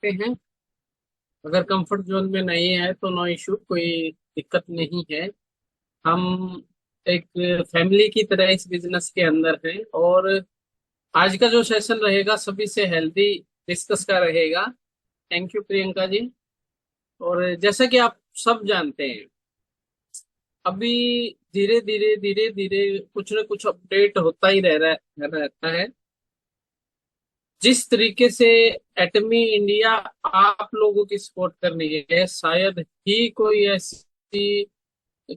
सकते हैं। अगर कंफर्ट जोन में नहीं है तो नो इशू, कोई दिक्कत नहीं है। हम एक फैमिली की तरह इस बिजनेस के अंदर हैं। और आज का जो सेशन रहेगा सभी से हेल्दी डिस्कस का रहेगा। Thank you Priyanka ji. और जैसा कि आप सब जानते हैं, अभी धीरे धीरे कुछ न कुछ अपडेट होता ही रहता है। जिस तरीके से एटमी इंडिया आप लोगों की सपोर्ट कर रही है, शायद ही कोई ऐसी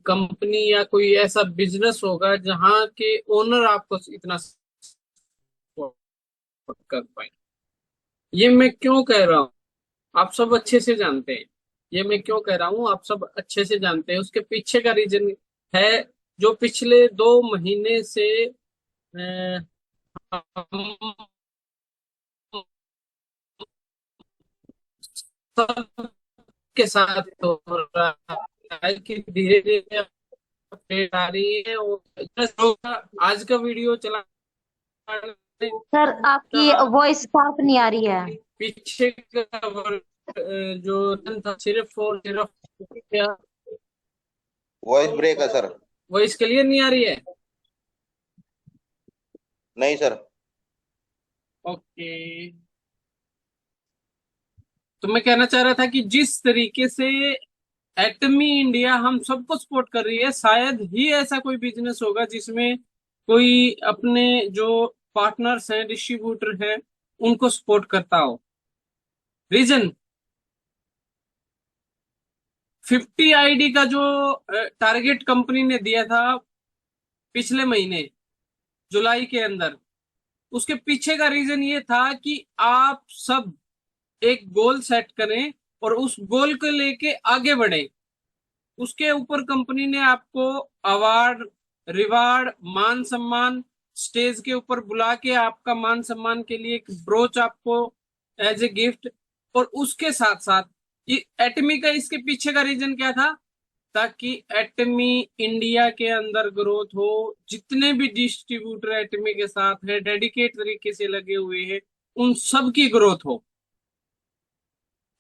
कंपनी या कोई ऐसा बिजनेस होगा जहां के ओनर आपको इतना सपोर्ट कर पाए। ये मैं क्यों कह रहा हूँ, आप सब अच्छे से जानते हैं। ये मैं क्यों कह रहा हूँ, आप सब अच्छे से जानते हैं। उसके पीछे का रीजन है, जो पिछले 2 महीने से हम सबके साथ हो रहा है कि धीरे धीरे अपडेट आ रही है। और आज का वीडियो चला सर आपकी का वॉइस साफ नहीं आ रही है। पीछे का जो था सिर्फ और सिर्फ क्या, वॉइस ब्रेक है सर। वो इसके लिए नहीं आ रही है। नहीं सर। ओके, तो मैं कहना चाह रहा था कि जिस तरीके से एटमी इंडिया हम सबको सपोर्ट कर रही है, शायद ही ऐसा कोई बिजनेस होगा जिसमें कोई अपने जो पार्टनर्स हैं, डिस्ट्रीब्यूटर हैं, उनको सपोर्ट करता हो। रीजन 50 आईडी का जो टारगेट कंपनी ने दिया था पिछले महीने जुलाई के अंदर, उसके पीछे का रीजन ये था कि आप सब एक गोल सेट करें और उस गोल को लेके आगे बढ़े। उसके ऊपर कंपनी ने आपको अवार्ड, रिवार्ड, मान सम्मान, स्टेज के ऊपर बुला के आपका मान सम्मान के लिए एक ब्रोच आपको एज ए गिफ्ट। और उसके साथ साथ एटमी का इसके पीछे का रीजन क्या था, ताकि एटमी इंडिया के अंदर ग्रोथ हो। जितने भी डिस्ट्रीब्यूटर एटमी के साथ हैं, डेडिकेट तरीके से लगे हुए हैं, उन सब की ग्रोथ हो।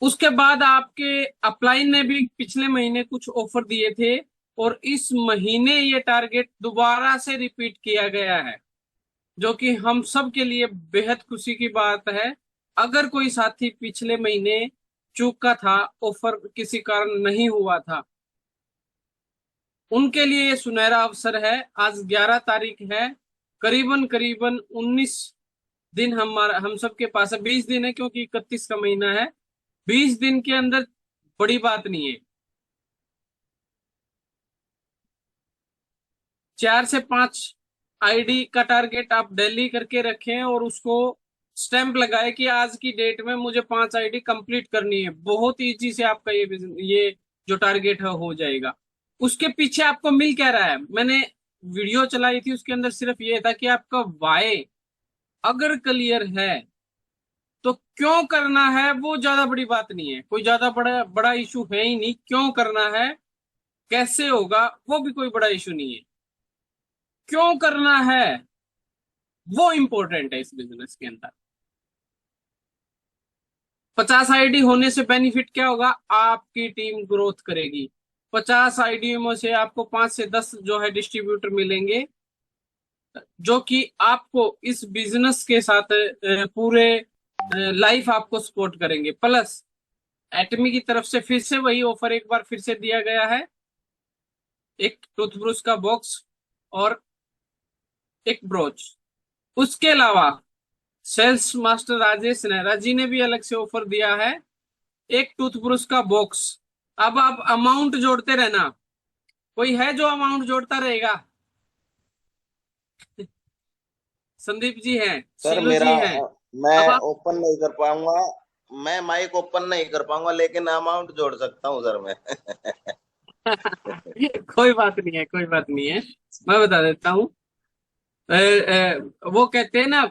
उसके बाद आपके अपलाइन ने भी पिछले महीने कुछ ऑफर दिए थे, और इस महीने ये टारगेट दोबारा से रिपीट किया गया है, जो कि हम सब के लिए बेहद खुशी की बात है। अगर कोई साथी पिछले महीने चूका था, ऑफर किसी कारण नहीं हुआ था, उनके लिए ये सुनहरा अवसर है। आज 11 तारीख है, करीबन करीबन 19 दिन हमारा हम सबके पास है। 20 दिन है क्योंकि 31 का महीना है। 20 दिन के अंदर बड़ी बात नहीं है। 4 से 5 आईडी का टारगेट आप डेली करके रखें और उसको स्टैंप लगाए कि आज की डेट में मुझे 5 आईडी कंप्लीट करनी है। बहुत इजी से आपका ये जो टारगेट है हो जाएगा। उसके पीछे आपको मिल क्या रहा है, मैंने वीडियो चलाई थी, उसके अंदर सिर्फ ये था कि आपका वाई अगर क्लियर है तो क्यों करना है वो ज्यादा बड़ी बात नहीं है। कोई ज्यादा बड़ा बड़ा इशू है ही नहीं। क्यों करना है, कैसे होगा, वो भी कोई बड़ा इशू नहीं है। क्यों करना है वो इंपॉर्टेंट है इस बिजनेस के अंदर। 50 आईडी होने से बेनिफिट क्या होगा, आपकी टीम ग्रोथ करेगी। 50 आईडी में से आपको 5 से 10 जो है डिस्ट्रीब्यूटर मिलेंगे, जो कि आपको इस बिजनेस के साथ पूरे लाइफ आपको सपोर्ट करेंगे। प्लस एटमी की तरफ से फिर से वही ऑफर एक बार फिर से दिया गया है, एक टूथब्रश का बॉक्स और एक ब्रोच। उसके अलावा सेल्स मास्टर राजेश नेहरा जी ने भी अलग से ऑफर दिया है, एक टूथब्रश का बॉक्स। अब आप अमाउंट जोड़ते रहना, कोई है जो अमाउंट जोड़ता रहेगा? संदीप जी हैं, सर शीलू मेरा जी हैं। मैं अब आप ओपन नहीं कर पाऊंगा। मैं माइक ओपन नहीं कर पाऊंगा, लेकिन अमाउंट जोड़ सकता हूँ सर मैं। कोई बात नहीं है, कोई बात नहीं है, मैं बता देता हूँ। वो कहते हैं ना,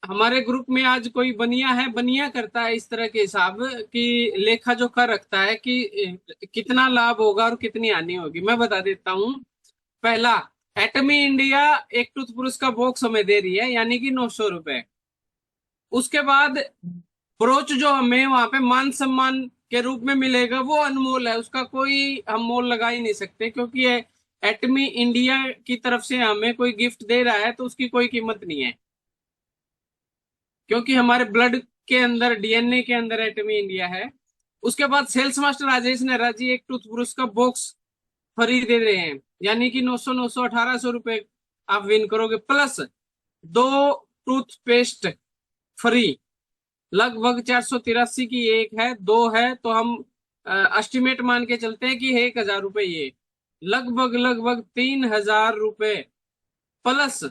हमारे ग्रुप में आज कोई बनिया है, बनिया करता है इस तरह के हिसाब कि लेखा जोखा रखता है कि कितना लाभ होगा और कितनी हानि होगी। मैं बता देता हूँ। पहला, एटमी इंडिया एक टूथब्रश का बॉक्स हमें दे रही है, यानी कि 900 रुपए। उसके बाद अप्रोच जो हमें वहां पे मान सम्मान के रूप में मिलेगा वो अनमोल है, उसका कोई हम मोल लगा ही नहीं सकते, क्योंकि ये एटमी इंडिया की तरफ से हमें कोई गिफ्ट दे रहा है तो उसकी कोई कीमत नहीं है, क्योंकि हमारे ब्लड के अंदर, डीएनए के अंदर एटमी इंडिया है। उसके बाद सेल्स मास्टर राजेश नेहरा जी एक टूथब्रश का बॉक्स फ्री दे रहे हैं, यानी कि 900 1800 रुपए आप विन करोगे, प्लस 2 टूथपेस्ट फ्री। लगभग 483 की एक है, दो है, तो हम एस्टिमेट मान के चलते हैं कि 1000 रुपए, ये लगभग लगभग 3000 रुपए, प्लस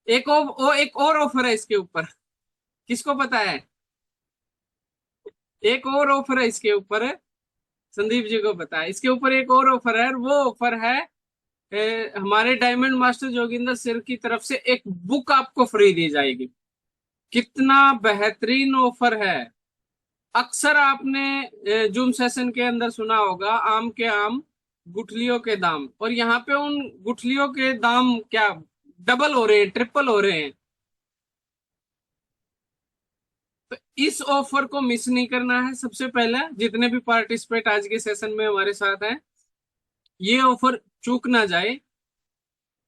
एक और ऑफर है इसके ऊपर। किसको पता है? एक और ऑफर है इसके ऊपर, संदीप जी को पता है। इसके ऊपर एक और ऑफर है, और वो ऑफर है हमारे डायमंड मास्टर जोगिंदर सर की तरफ से एक बुक आपको फ्री दी जाएगी। कितना बेहतरीन ऑफर है। अक्सर आपने जूम सेशन के अंदर सुना होगा आम के आम गुठलियों के दाम, और यहाँ पे उन गुठलियों के दाम क्या डबल हो रहे हैं, ट्रिपल हो रहे हैं। तो इस ऑफर को मिस नहीं करना है। सबसे पहला, जितने भी पार्टिसिपेट आज के सेशन में हमारे साथ हैं, ये ऑफर चूक ना जाए।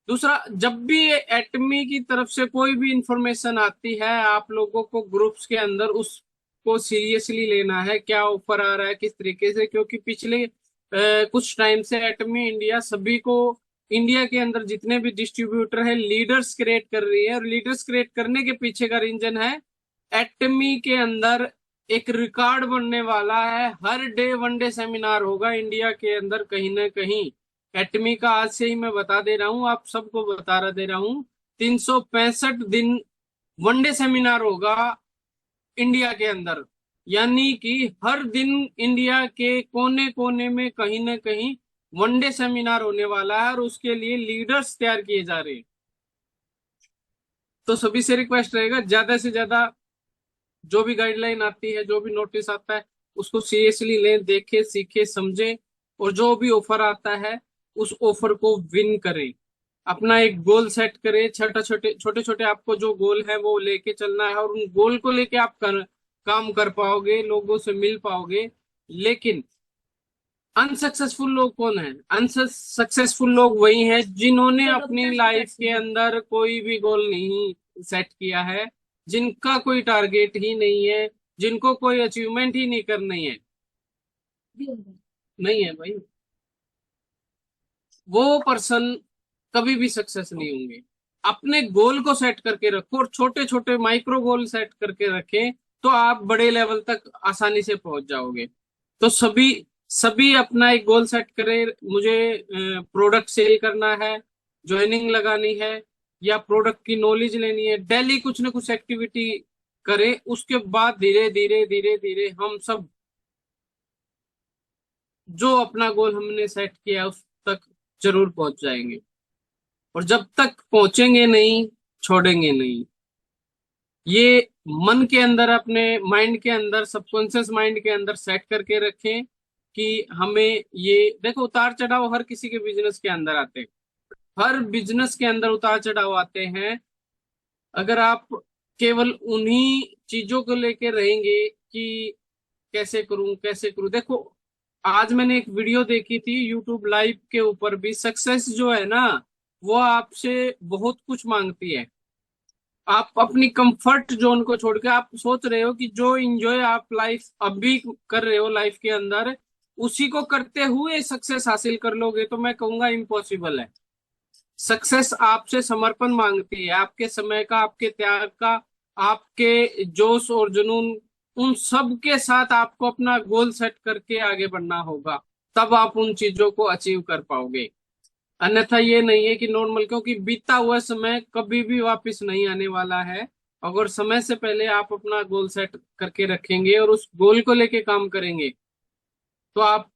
दूसरा, जब भी एटमी की तरफ से कोई भी इंफॉर्मेशन आती है, आप लोगों को ग्रुप्स के अंदर उसको सीरियसली लेना है, क्या ऑफर आ रहा है, किस तरीके से, क्योंकि पिछले कुछ टाइम से एटमी इंडिया सभी को, इंडिया के अंदर जितने भी डिस्ट्रीब्यूटर है, लीडर्स क्रिएट कर रही है, और लीडर्स क्रिएट करने के पीछे का रीजन है एटमी के अंदर एक रिकॉर्ड बनने वाला है। हर डे वनडे सेमिनार होगा इंडिया के अंदर कहीं ना कहीं। एटमी का आज से ही मैं बता दे रहा हूँ, आप सबको बता दे रहा हूँ, 365 दिन वनडे सेमिनार होगा इंडिया के अंदर। यानी कि हर दिन इंडिया के कोने कोने में कहीं ना कहीं वनडे सेमिनार होने वाला है, और उसके लिए लीडर्स तैयार किए जा रहे हैं। तो सभी से रिक्वेस्ट रहेगा, ज्यादा से ज्यादा जो भी गाइडलाइन आती है, जो भी नोटिस आता है, उसको सीरियसली लें, देखें, सीखें, समझें, और जो भी ऑफर आता है उस ऑफर को विन करें। अपना एक गोल सेट करें, छोटे छोटे आपको जो गोल है वो लेके चलना है, और उन गोल को लेके आप काम कर पाओगे, लोगों से मिल पाओगे। लेकिन अनसक्सेसफुल लोग कौन है? अनसक्सेसफुल लोग वही हैं जिन्होंने अपनी लाइफ के अंदर कोई भी गोल नहीं सेट किया है, जिनका कोई टारगेट ही नहीं है, जिनको कोई अचीवमेंट ही नहीं करनी है। नहीं है भाई, वो पर्सन कभी भी सक्सेस नहीं होंगे। अपने गोल को सेट करके रखो, और छोटे छोटे माइक्रो गोल सेट करके रखें, तो आप बड़े लेवल तक आसानी से पहुंच जाओगे। तो सभी सभी अपना एक गोल सेट करें। मुझे प्रोडक्ट सेल करना है, ज्वाइनिंग लगानी है, या प्रोडक्ट की नॉलेज लेनी है, डेली कुछ ना कुछ एक्टिविटी करें। उसके बाद धीरे धीरे धीरे धीरे हम सब जो अपना गोल हमने सेट किया है उस तक जरूर पहुंच जाएंगे। और जब तक पहुंचेंगे नहीं, छोड़ेंगे नहीं। ये मन के अंदर, अपने माइंड के अंदर, सबकॉन्शियस माइंड के अंदर सेट करके रखें कि हमें ये, देखो, उतार चढ़ाव हर किसी के बिजनेस के अंदर आते हैं, हर बिजनेस के अंदर उतार चढ़ाव आते हैं। अगर आप केवल उन्हीं चीजों को लेके रहेंगे कि कैसे करूं कैसे करूं, देखो, आज मैंने एक वीडियो देखी थी यूट्यूब लाइव के ऊपर भी, सक्सेस जो है ना, वो आपसे बहुत कुछ मांगती है। आप अपनी कंफर्ट जोन को छोड़ के, आप सोच रहे हो कि जो इंजॉय आप लाइफ अभी कर रहे हो लाइफ के अंदर, उसी को करते हुए सक्सेस हासिल कर लोगे, तो मैं कहूंगा इम्पॉसिबल है। सक्सेस आपसे समर्पण मांगती है, आपके समय का, आपके त्याग का, आपके जोश और जुनून, उन सब के साथ आपको अपना गोल सेट करके आगे बढ़ना होगा, तब आप उन चीजों को अचीव कर पाओगे। अन्यथा ये नहीं है कि नॉर्मल, क्योंकि बीता हुआ समय कभी भी वापस नहीं आने वाला है। अगर समय से पहले आप अपना गोल सेट करके रखेंगे और उस गोल को लेके काम करेंगे, तो आप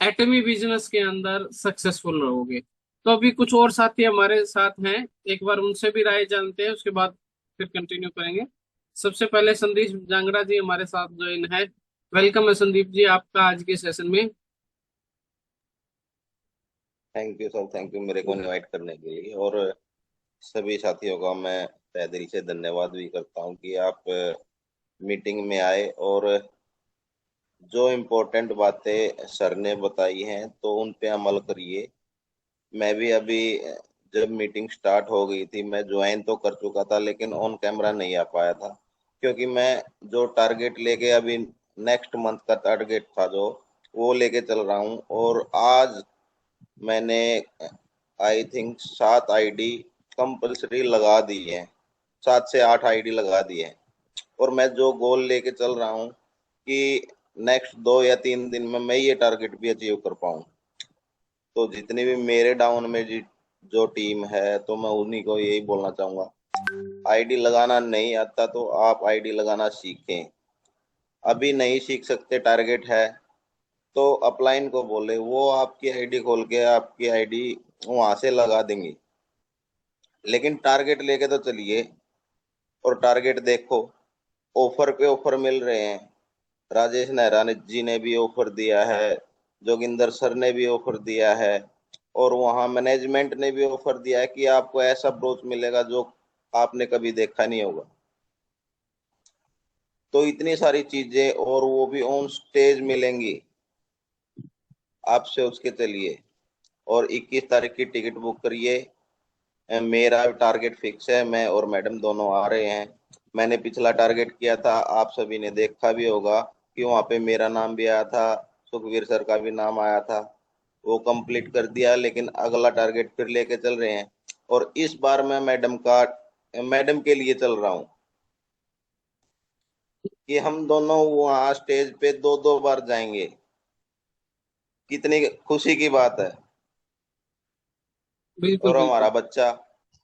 एटमी बिजनेस के अंदर सक्सेसफुल रहोगे। तो अभी कुछ और साथी हमारे साथ हैं, एक बार उनसे भी राय जानते हैं, उसके बाद फिर कंटिन्यू करेंगे। सबसे पहले संदीप जांगड़ा जी हमारे साथ ज्वाइन है। वेलकम है संदीप जी आपका आज के सेशन में। Thank you sir, thank you मेरे को इनवाइट करने के लिए। और सभी साथियों का मैं तहे दिल से धन्यवाद भी करता हूँ कि आप मीटिंग में आए और जो इम्पोर्टेंट बातें सर ने बताई हैं तो उन पे अमल करिए। मैं भी अभी जब मीटिंग स्टार्ट हो गई थी मैं ज्वाइन तो कर चुका था लेकिन ऑन कैमरा नहीं आ पाया था, क्योंकि मैं जो टारगेट लेके अभी नेक्स्ट मंथ का टारगेट था जो वो लेके चल रहा हूँ। और आज मैंने आई थिंक 7 आईडी कंपल्सरी लगा दी है, 7 से 8 आईडी लगा दी है। और मैं जो गोल लेके चल रहा हूँ कि नेक्स्ट 2 या 3 दिन में मैं ये टारगेट भी अचीव कर पाऊँ। तो जितनी भी मेरे डाउन में जो टीम है तो मैं उन्हीं को यही बोलना चाहूंगा, आईडी लगाना नहीं आता तो आप आईडी लगाना सीखें। अभी नहीं सीख सकते, टारगेट है तो अपलाइन को बोले, वो आपकी आईडी खोल के आपकी आईडी वहां से लगा देंगे। लेकिन टारगेट लेके तो चलिए और टारगेट देखो। ऑफर पे ऑफर मिल रहे हैं। राजेश नेहरा जी ने भी ऑफर दिया है, जोगिंदर सर ने भी ऑफर दिया है, और वहाँ मैनेजमेंट ने भी ऑफर दिया है कि आपको ऐसा ब्रोच मिलेगा जो आपने कभी देखा नहीं होगा। तो इतनी सारी चीजें और वो भी ऑन स्टेज मिलेंगी आपसे, उसके चलिए। और 21 तारीख की टिकट बुक करिए। मेरा टारगेट फिक्स है, मैं और मैडम दोनों आ रहे हैं। मैंने पिछला टारगेट किया था, आप सभी ने देखा भी होगा कि वहाँ पे मेरा नाम भी आया था, सुखवीर सर का भी नाम आया था। वो कंप्लीट कर दिया, लेकिन अगला टारगेट फिर लेके चल रहे हैं। और इस बार मैं मैडम के लिए चल रहा हूँ कि हम दोनों वहाँ स्टेज पे 2-2 बार जाएंगे। कितनी खुशी की बात है। बिल्कुल और हमारा बिल्कुल। बच्चा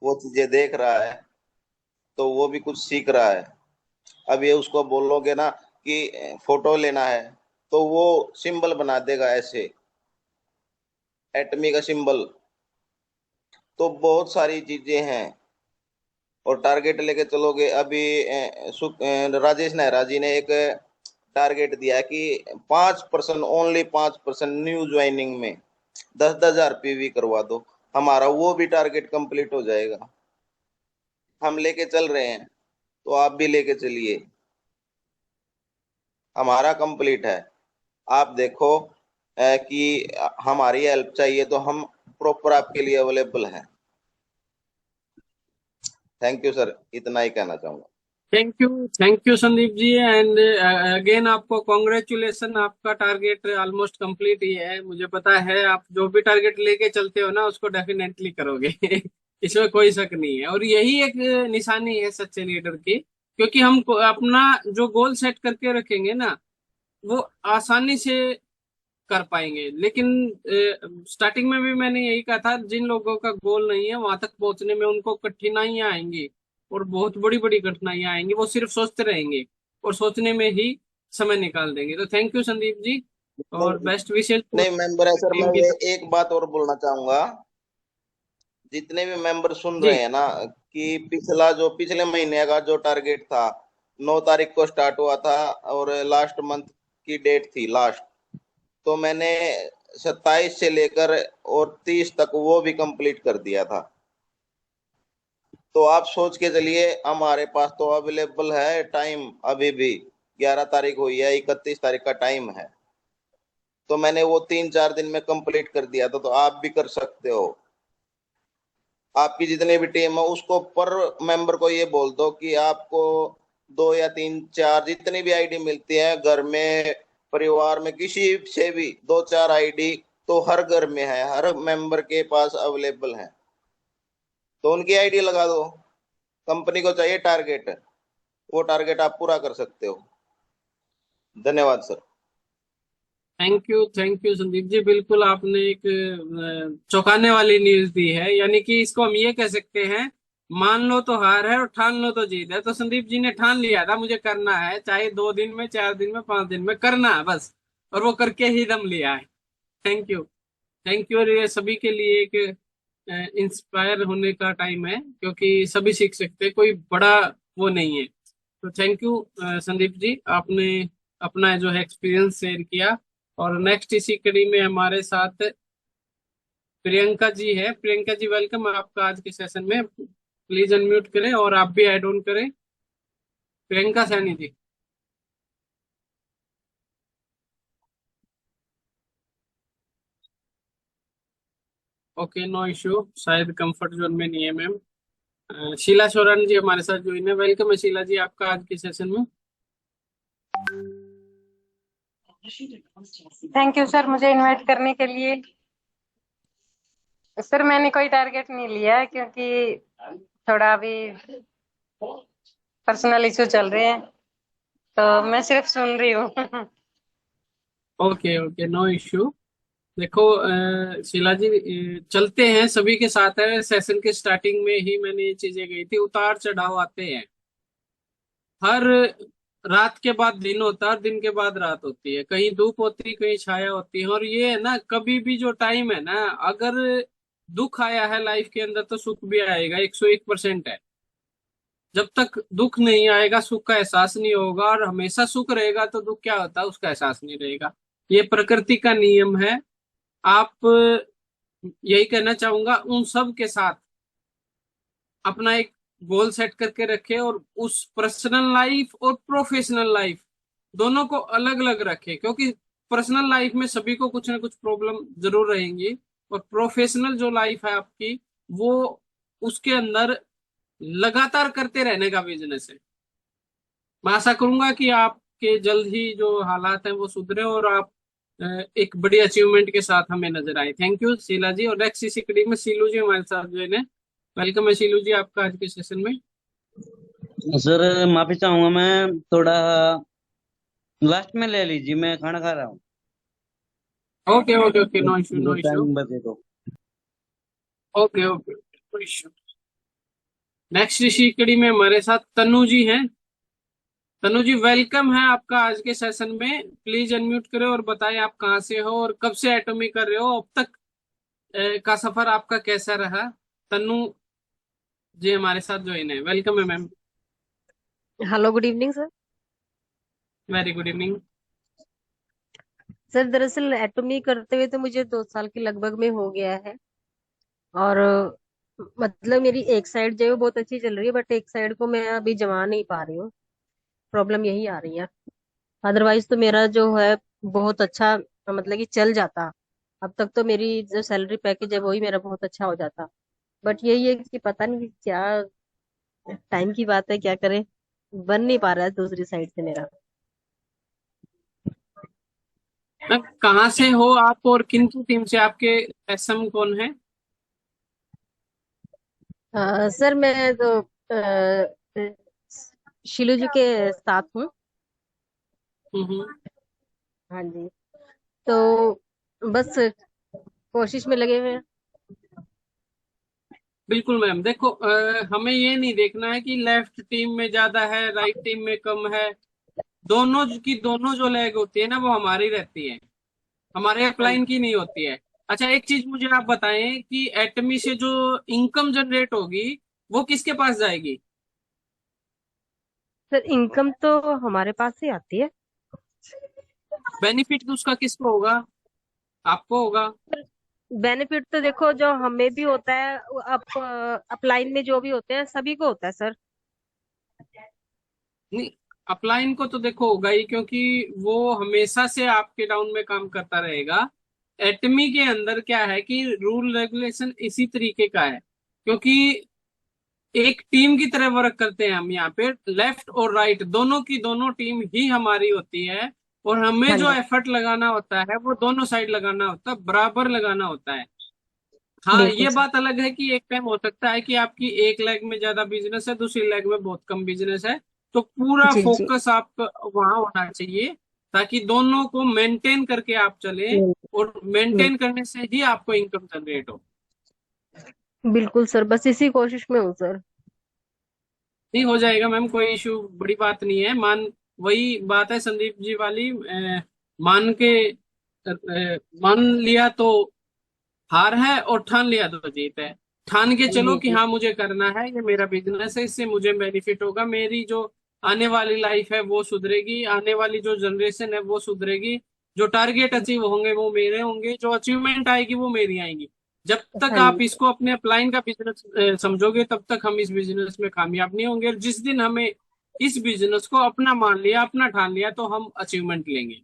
वो चीजें देख रहा है तो वो भी कुछ सीख रहा है। अब ये उसको बोलोगे ना कि फोटो लेना है तो वो सिंबल बना देगा ऐसे, एटमी का सिंबल। तो बहुत सारी चीजें हैं। और टारगेट लेके चलोगे। अभी राजेश नेहरा जी ने एक टारगेट दिया है कि 5%, ओनली 5% न्यू ज्वाइनिंग में 10,000 पीवी करवा दो। हमारा वो भी टारगेट कंप्लीट हो जाएगा। हम लेके चल रहे हैं तो आप भी लेके चलिए। हमारा कंप्लीट है। आप देखो कि हमारी हेल्प चाहिए तो हम प्रॉपर आपके लिए अवेलेबल हैं। थैंक यू सर, इतना ही कहना चाहूंगा। Thank you Sandeep ji, and again आपको कॉन्ग्रेचुलेसन। आपका टारगेट ऑलमोस्ट कंप्लीट ही है। मुझे पता है आप जो भी टारगेट लेके चलते हो ना उसको डेफिनेटली करोगे। इसमें कोई शक नहीं है। और यही एक निशानी है सच्चे लीडर की, क्योंकि हम अपना जो गोल सेट करके रखेंगे ना वो आसानी से कर पाएंगे। लेकिन स्टार्टिंग में भी मैंने यही कहा था, जिन लोगों का गोल नहीं है वहां तक पहुंचने में उनको कठिनाइयां आएंगी, और बहुत बड़ी बड़ी कठिनाइयां आएंगी। वो सिर्फ सोचते रहेंगे और सोचने में ही समय निकाल देंगे। तो थैंक यू संदीप जी, और नहीं, बेस्ट विशेष नहीं मेंबर है सर, मैं टीम की ये तरफ। एक बात और बोलना चाहूंगा। जितने भी मेंबर सुन रहे जी हैं ना, कि पिछले महीने का जो टारगेट था 9 तारीख को स्टार्ट हुआ था और लास्ट मंथ की डेट थी लास्ट। तो मैंने 27 से लेकर और 30 तक वो भी कंप्लीट कर दिया था। तो आप सोच के चलिए, हमारे पास तो अवेलेबल है टाइम अभी भी। 11 तारीख हुई है, 31 तारीख का टाइम है। तो मैंने वो 3-4 दिन में कंप्लीट कर दिया था, तो आप भी कर सकते हो। आपकी जितनी भी टीम है उसको पर मेंबर को ये बोल दो कि आपको 2 या 3 4 जितनी भी आईडी मिलती है घर में, परिवार में, किसी से भी 2-4 आईडी तो हर घर में है, हर मेंबर के पास अवेलेबल है। तो उनकी आईडी लगा दो। कंपनी को चाहिए टारगेट, वो टारगेट आप पूरा कर सकते हो। धन्यवाद सर। थैंक यू संदीप जी, बिल्कुल आपने एक चौंकाने वाली न्यूज दी है। यानी कि इसको हम ये कह सकते हैं, मान लो तो हार है और ठान लो तो जीत है। तो संदीप जी ने ठान लिया था मुझे करना है, चाहे 2 दिन में, 4 दिन में, 5 दिन में करना है बस, और वो करके ही दम लिया है। Thank you. Thank you. और ये सभी के लिए एक इंस्पायर होने का टाइम है, क्योंकि सभी सीख सकते हैं, कोई बड़ा वो नहीं है। तो थैंक यू संदीप जी, आपने अपना जो है एक्सपीरियंस शेयर किया। और नेक्स्ट इसी कड़ी में हमारे साथ प्रियंका जी है। प्रियंका जी वेलकम आपका आज के सेशन में। प्लीज अनम्यूट करें और आप भी ऐड ऑन करें। Priyanka Saini ji. Okay, no issue, शायद कंफर्ट जोन में नहीं है मैम। शीला सोरान जी हमारे साथ ज्वाइन है। वेलकम है शीला जी आपका आज के सेशन में। थैंक यू सर मुझे इनवाइट करने के लिए। सर मैंने कोई टारगेट नहीं लिया है क्योंकि थोड़ा अभी पर्सनल इशू चल रहे हैं तो मैं सिर्फ सुन रही हूँ। Okay okay, no issue. देखो शीला जी, चलते हैं, सभी के साथ है। सेशन के स्टार्टिंग में ही मैंने ये चीजें कही थी, उतार चढ़ाव आते हैं। हर रात के बाद दिन होता है और दिन के बाद रात होती है, कहीं धूप होती है कहीं छाया होती है। और ये है ना, कभी भी जो टाइम है ना, अगर दुख आया है लाइफ के अंदर तो सुख भी आएगा, 101% है। जब तक दुख नहीं आएगा सुख का एहसास नहीं होगा, और हमेशा सुख रहेगा तो दुख क्या होता है उसका एहसास नहीं रहेगा। ये प्रकृति का नियम है। आप, यही कहना चाहूंगा उन सब के साथ, अपना एक गोल सेट करके रखे और उस पर्सनल लाइफ और प्रोफेशनल लाइफ दोनों को अलग अलग रखे, क्योंकि पर्सनल लाइफ में सभी को कुछ ना कुछ प्रॉब्लम जरूर रहेंगी, और प्रोफेशनल जो लाइफ है आपकी, वो उसके अंदर लगातार करते रहने का बिजनेस है। मैं आशा करूंगा कि आपके जल्द ही जो हालात हैं वो सुधरे और आप एक बड़ी अचीवमेंट के साथ हमें नजर आए। थैंक यू शीला जी। और नेक्स्ट इसी कड़ी में शीलू जी हमारे साथ जो है। वेलकम है शीलू जी आपका आज के सेशन में। सर माफी चाहूंगा, मैं थोड़ा लास्ट में ले लीजिए, मैं खाना खा रहा हूँ। Okay okay okay, no issue no issue. Time बचे तो। Okay okay, no issue. Next इसी कड़ी में हमारे साथ तनु जी हैं। तनु जी वेलकम है आपका आज के सेशन में। प्लीज अनम्यूट करें और बताएं आप कहाँ से हो और कब से एटॉमी कर रहे हो, अब तक का सफर आपका कैसा रहा। तनु जी हमारे साथ ज्वाइन है। वेलकम है ma'am. Hello, good evening sir. Very good evening. Sir दरअसल एटॉमी करते हुए तो मुझे 2 साल के लगभग में हो गया है। और मतलब मेरी एक साइड जो है वो बहुत अच्छी चल रही है, बट एक साइड को मैं अभी जमा नहीं पा रही हूँ। प्रॉब्लम यही आ रही है। अदरवाइज तो मेरा जो है बहुत अच्छा, मतलब कि चल जाता। अब तक तो मेरी जो सैलरी पैकेज है वही मेरा बहुत अच्छा हो जाता। बट यही है कि पता नहीं क्या टाइम की बात है, क्या करें, बन नहीं पा रहा है दूसरी साइड से मेरा। मैम कहाँ से हो आप और किन की टीम से, आपके एसएम कौन है? सर मैं तो शिलू जी के साथ हूँ। हम्म। हाँ जी। तो बस कोशिश में लगे हुए हैं। बिल्कुल मैम, देखो हमें ये नहीं देखना है कि लेफ्ट टीम में ज्यादा है राइट टीम में कम है। दोनों की दोनों जो लेग होती है ना वो हमारी रहती है, हमारे हाँ अपलाइन जी। की नहीं होती है। अच्छा एक चीज मुझे आप बताएं कि एटमी से जो इनकम जनरेट होगी वो किसके पास जाएगी? सर इनकम तो हमारे पास ही आती है। बेनिफिट उसका किसको होगा? आपको होगा। बेनिफिट तो देखो जो हमें भी होता है, अप अपलाइन में जो भी होते हैं सभी को होता है सर। नहीं, अपलाइन को तो देखो होगा ही, क्योंकि वो हमेशा से आपके डाउन में काम करता रहेगा। एटमी के अंदर क्या है कि रूल रेगुलेशन इसी तरीके का है, क्योंकि एक टीम की तरह वर्क करते हैं हम यहाँ पे। लेफ्ट और राइट दोनों की दोनों टीम ही हमारी होती है, और हमें हाँ जो जी। एफर्ट लगाना होता है वो दोनों साइड लगाना होता है, बराबर लगाना होता है। हाँ बिल्कुल ये सर। बात अलग है कि एक टाइम हो सकता है कि आपकी एक लेग में ज्यादा बिजनेस है, दूसरी लेग में बहुत कम बिजनेस है, तो पूरा जी जी। फोकस आप वहां होना चाहिए, ताकि दोनों को मेंटेन करके आप चले, और मेंटेन करने से ही आपको इनकम जनरेट हो। बिल्कुल सर, बस इसी कोशिश में हूँ सर। नहीं हो जाएगा मैम, कोई इशू बड़ी बात नहीं है। वही बात है संदीप जी वाली, मान के मान लिया तो हार है, और ठान लिया तो जीत है। ठान के चलो जी कि जी। हाँ मुझे करना है, ये मेरा बिजनेस है, इससे मुझे बेनिफिट होगा, मेरी जो आने वाली लाइफ है वो सुधरेगी, आने वाली जो जनरेशन है वो सुधरेगी, जो टारगेट अचीव होंगे वो मेरे होंगे, जो अचीवमेंट आएगी वो मेरी आएंगी। जब तक हाँ आप जी इसको अपने अपलाइन का बिजनेस समझोगे तब तक हम इस बिजनेस में कामयाब नहीं होंगे, और जिस दिन हमें इस बिजनेस को अपना मान लिया, अपना ठान लिया, तो हम अचीवमेंट लेंगे।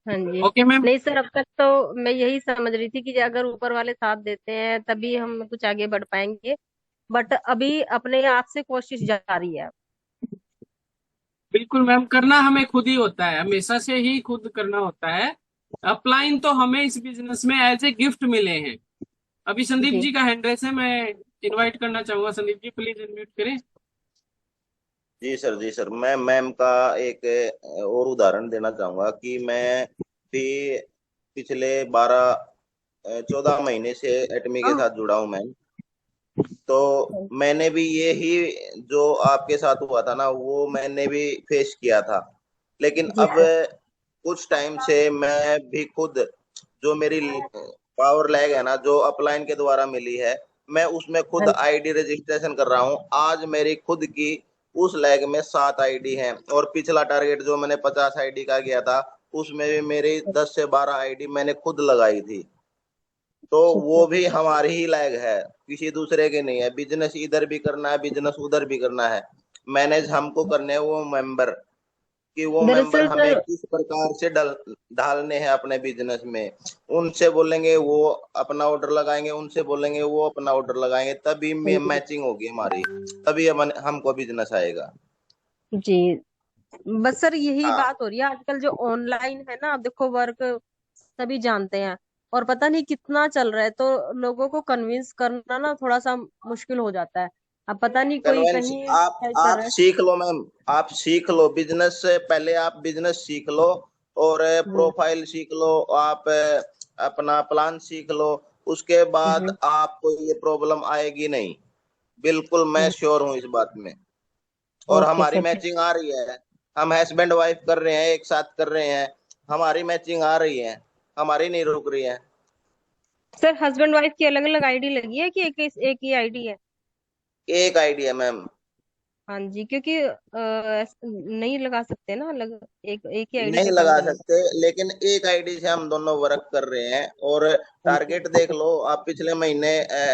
हाँ जी। Okay ma'am. नहीं सर, अब तक तो मैं यही समझ रही थी कि अगर ऊपर वाले साथ देते हैं तभी हम कुछ आगे बढ़ पाएंगे, बट अभी अपने आप से कोशिश जारी है। बिल्कुल मैम, करना हमें खुद ही होता है, हमेशा से ही खुद करना होता है। अपलाइन तो हमें इस बिजनेस में एज ए गिफ्ट मिले हैं। अभी संदीप जी। जी का हैंड रेस है, मैं इनवाइट करना चाहूंगा। संदीप जी प्लीज अनम्यूट करें। जी सर, जी सर, मैं मैम का एक और उदाहरण देना चाहूंगा कि मैं भी पिछले 14 महीने से एटमी के हाँ। साथ जुड़ा हूं मैम। तो मैंने भी ये ही जो आपके साथ हुआ था ना, वो मैंने भी फेस किया था। लेकिन जी अब सर। कुछ टाइम से मैं भी खुद, जो मेरी पावर लैग है ना, जो अपलाइन के द्वारा मिली है, मैं उसमें खुद हाँ आईडी रजिस्ट्रेशन कर रहा हूँ। आज मेरी खुद की उस लैग में 7 आईडी हैं, और पिछला टारगेट जो मैंने 50 आईडी का किया था, उसमें भी मेरी 10 से 12 आईडी मैंने खुद लगाई थी। तो जी। वो भी हमारी ही लैग है, किसी दूसरे की नहीं है। बिजनेस इधर भी करना है, बिजनेस उधर भी करना है। मैनेज हमको करने हैं वो मेंबर, कि वो मेंबर दरअसल हमें सर, किस प्रकार से ढालने हैं अपने बिजनेस में। उनसे बोलेंगे वो अपना ऑर्डर लगाएंगे, उनसे बोलेंगे वो अपना ऑर्डर लगाएंगे, तभी हाँ जी। मैचिंग होगी हमारी, तभी हमको बिजनेस आएगा। जी। बस सर यही हाँ, बात हो रही है आजकल जो ऑनलाइन है ना, आप देखो वर्क सभी जानते हैं और पता नहीं कितना चल रहा है, तो लोगों को कन्विंस करना ना थोड़ा सा मुश्किल हो जाता है। अब पता नहीं कोई कन्वेंस कहीं आप कर रहा है। सीख लो मैम। आप सीख लो बिजनेस से पहले, आप बिजनेस सीख लो, और जी। प्रोफाइल सीख लो आप, अपना प्लान सीख लो। उसके बाद जी। आपको ये प्रॉब्लम आएगी नहीं। बिल्कुल मैं जी। श्योर हूँ इस बात में। और ओके हमारी सर। मैचिंग आ रही है। हम हस्बैंड वाइफ कर रहे हैं, एक साथ कर रहे हैं। हमारी मैचिंग आ रही है, हमारी नहीं रुक रही है। सर हस्बैंड वाइफ की अलग अलग आईडी लगी है कि एक ही आईडी है? एक आइडिया मैम। हाँ जी, क्योंकि नहीं लगा सकते ना अलग, एक एक ही आईडी नहीं पे काम लगा करना। सकते, लेकिन एक आईडी से हम दोनों वर्क कर रहे हैं। और हाँ जी। टारगेट देख लो आप, पिछले महीने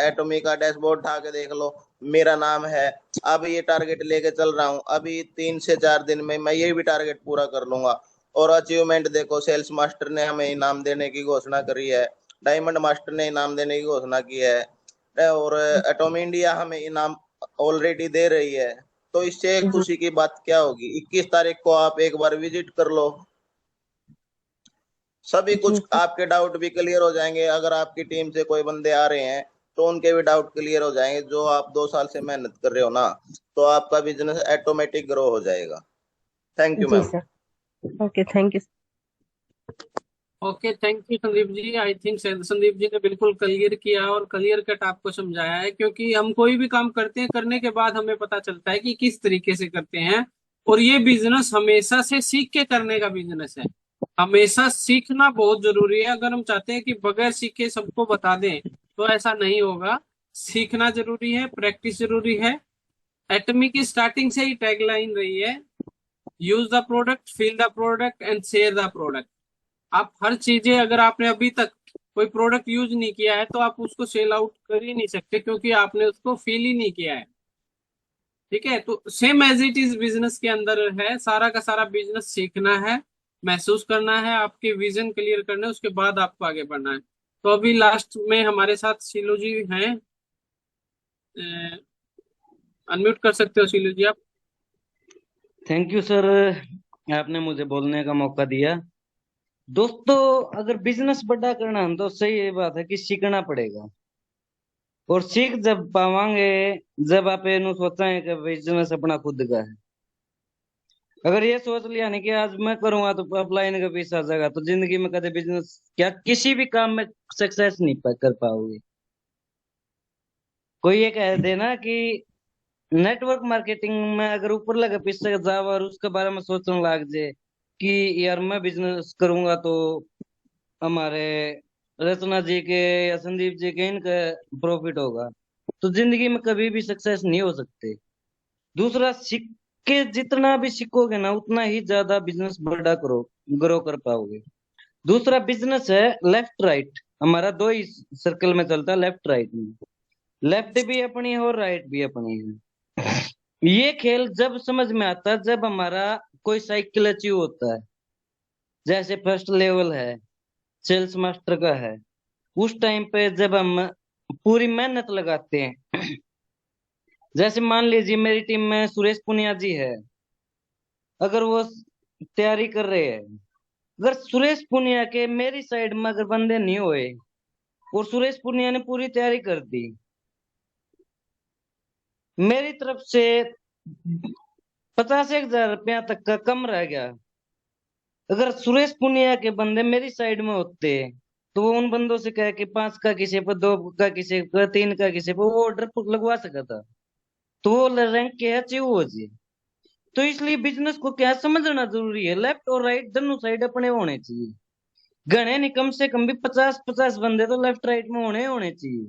एटॉमी का डैशबोर्ड उठा के देख लो, मेरा नाम है। अब ये टारगेट लेके चल रहा हूँ, अभी 3 से 4 दिन में मैं ये भी टारगेट पूरा कर लूंगा। और अचीवमेंट देखो, सेल्स मास्टर ने हमें इनाम देने की घोषणा करी है, डायमंड मास्टर ने इनाम देने की घोषणा की है, और एटॉमी इंडिया हमें इनाम ऑलरेडी दे रही है। तो इससे जी। खुशी की बात क्या होगी? 21 तारीख को आप एक बार विजिट कर लो, सभी जी कुछ सर। आपके डाउट भी क्लियर हो जाएंगे। अगर आपकी टीम से कोई बंदे आ रहे हैं, तो उनके भी डाउट क्लियर हो जाएंगे। जो आप 2 साल से मेहनत कर रहे हो ना, तो आपका बिजनेस ऑटोमेटिक ग्रो हो जाएगा। Thank you ji ma'am. Sir. Okay, thank you. Okay, thank you Sandeep ji. I think Sandeep ji ने बिल्कुल क्लियर किया और क्लियर कट आपको समझाया है, क्योंकि हम कोई भी काम करते हैं, करने के बाद हमें पता चलता है कि किस तरीके से करते हैं। और ये बिजनेस हमेशा से सीख के करने का बिजनेस है। हमेशा सीखना बहुत जरूरी है। अगर हम चाहते हैं कि बगैर सीखे सबको बता दें, तो ऐसा नहीं होगा। सीखना जरूरी है, प्रैक्टिस जरूरी है। एटमी की स्टार्टिंग से ही टैगलाइन रही है, use the product, feel the product and share the product. आप हर चीजें, अगर आपने अभी तक कोई प्रोडक्ट यूज नहीं किया है, तो आप उसको सेल आउट कर ही नहीं सकते, क्योंकि आपने उसको फील ही नहीं किया है। ठीक है, तो same as it is business के अंदर है। सारा का सारा बिजनेस सीखना है, महसूस करना है, आपके विजन क्लियर करना है, उसके बाद आपको आगे बढ़ना है। तो अभी लास्ट में हमारे साथ शीलू जी हैं, अनम्यूट कर सकते हो शीलू जी आप। थैंक यू सर, आपने मुझे बोलने का मौका दिया। दोस्तों, अगर बिजनेस बड़ा करना है तो सही ये बात है कि सीखना पड़ेगा। और सीख जब पावांगे, जब आप ये सोचा है कि बिजनेस अपना खुद का है। अगर ये सोच लिया नहीं कि आज मैं करूंगा तो अपलाइन का पैसा आ जाएगा, तो जिंदगी में कभी बिजनेस क्या किसी भी काम में सक्सेस नहीं कर पाओगे। कोई ये कह देना कि नेटवर्क मार्केटिंग में अगर ऊपर लगे पीछे जाओ और उसके बारे में सोचने लग जाए कि यार मैं बिजनेस करूंगा तो हमारे रचना जी के या संदीप जी के इनका प्रॉफिट होगा, तो जिंदगी में कभी भी सक्सेस नहीं हो सकते। दूसरा, सीख के जितना भी सीखोगे ना उतना ही ज्यादा बिजनेस बड़ा करो, ग्रो कर पाओगे। दूसरा बिजनेस है लेफ्ट राइट। हमारा दो ही सर्कल में चलता है, लेफ्ट राइट में। लेफ्ट भी अपनी है और राइट भी अपनी है। ये खेल जब समझ में आता है जब हमारा कोई साइकिल अचीव होता है। जैसे फर्स्ट लेवल है, सेल्स मास्टर का है, उस टाइम पे जब हम पूरी मेहनत लगाते हैं, जैसे मान लीजिए मेरी टीम में सुरेश पुनिया जी है, अगर वो तैयारी कर रहे हैं, अगर सुरेश पुनिया के मेरी साइड में अगर बंदे नहीं हुए और सुरेश पुनिया ने पूरी तैयारी कर दी, मेरी तरफ से 50,000 रुपया तक का कम रह गया, अगर सुरेश पुनिया के बंदे मेरी साइड में होते तो वो उन बंदों से कह के 5 का किसी पर, 2 का किसी पर, 3 का किसी पर वो ऑर्डर लगवा सका था, तो वो रैंक क्या अचीव हो जी। तो इसलिए बिजनेस को क्या समझना जरूरी है, लेफ्ट और राइट दोनों साइड अपने होने चाहिए। गणे नहीं, कम से कम भी 50-50 बंदे तो लेफ्ट राइट में होने चाहिए।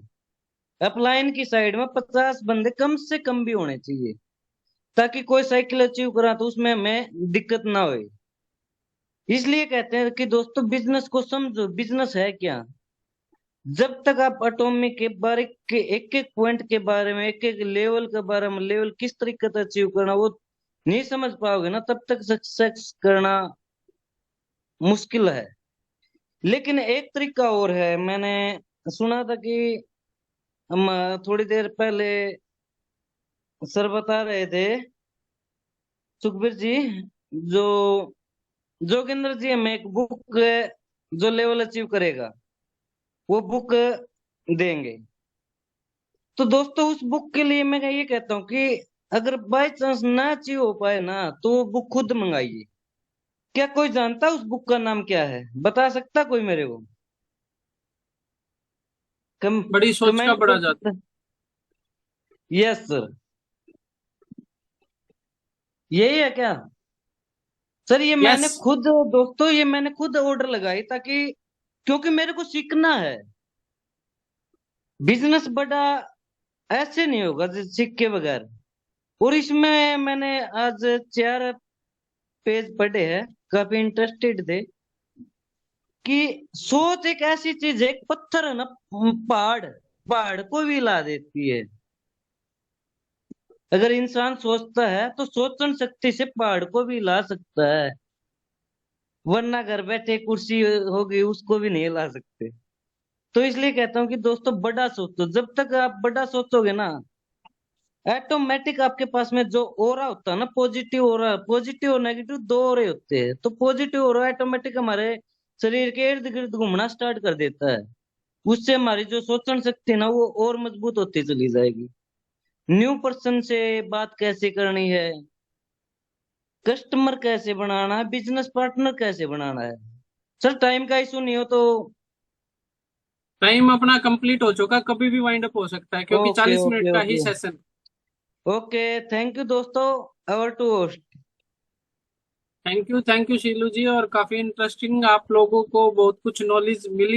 अपलाइन की साइड में 50 बंदे कम से कम भी होने चाहिए, ताकि कोई साइकिल अचीव करा तो उसमें हमें दिक्कत ना हो। इसलिए कहते हैं कि दोस्तों बिजनेस को समझो, बिजनेस है क्या। जब तक आप एटॉमिक के बारे के एक एक पॉइंट के बारे में, एक एक लेवल के बारे में, लेवल किस तरीके से अचीव करना वो नहीं समझ पाओगे ना, तब तक सक्सेस करना मुश्किल है। लेकिन एक तरीका और है, मैंने सुना था कि हम थोड़ी देर पहले सर बता रहे थे, सुखबीर जी, जो जोगिंदर जी हमें एक बुक जो लेवल अचीव करेगा वो बुक देंगे। तो दोस्तों उस बुक के लिए मैं ये कहता हूँ कि अगर बाय चांस ना अचीव हो पाए ना, तो वो बुक खुद मंगाइए। क्या कोई जानता उस बुक का नाम क्या है? बता सकता कोई मेरे को? बड़ी सोच का कमेंट बड़ा कर जादू। सकता? यस सर, यही है क्या सर? ये यस। मैंने खुद, दोस्तों ये मैंने खुद ऑर्डर लगाई ताकि, क्योंकि मेरे को सीखना है। बिजनेस बड़ा ऐसे नहीं होगा जैसे सीख के बगैर। और इसमें मैंने आज 4 पेज पढ़े हैं, काफी इंटरेस्टेड थे कि सोच एक ऐसी चीज है, एक पत्थर है ना, पहाड़ पहाड़ को भी हिला देती है। अगर इंसान सोचता है तो सोचन शक्ति से पहाड़ को भी हिला सकता है, वरना घर बैठे कुर्सी होगी उसको भी नहीं हिला सकते। तो इसलिए कहता हूँ कि दोस्तों बड़ा सोचो। जब तक आप बड़ा सोचोगे ना, ऑटोमेटिक आपके पास में जो ओरा होता है ना, पॉजिटिव ओरा, पॉजिटिव और नेगेटिव दो ओरे होते हैं, तो पॉजिटिव ओरा ऑटोमेटिक हमारे शरीर के इर्द गिर्द घूमना स्टार्ट कर देता है। उससे हमारी जो सोचन शक्ति है ना वो और मजबूत होती चली जाएगी। न्यू पर्सन से बात कैसे करनी है, कस्टमर कैसे बनाना है, बिजनेस पार्टनर कैसे बनाना है। सर टाइम का इशू नहीं हो तो? टाइम अपना कंप्लीट हो चुका, कभी भी वाइंड अप हो सकता है क्योंकि ओके 40 मिनट ओके का ही okay session. Okay, thank you दोस्तों, our two host. Thank you Shilu ji, और काफी इंटरेस्टिंग, आप लोगों को बहुत कुछ नॉलेज मिली।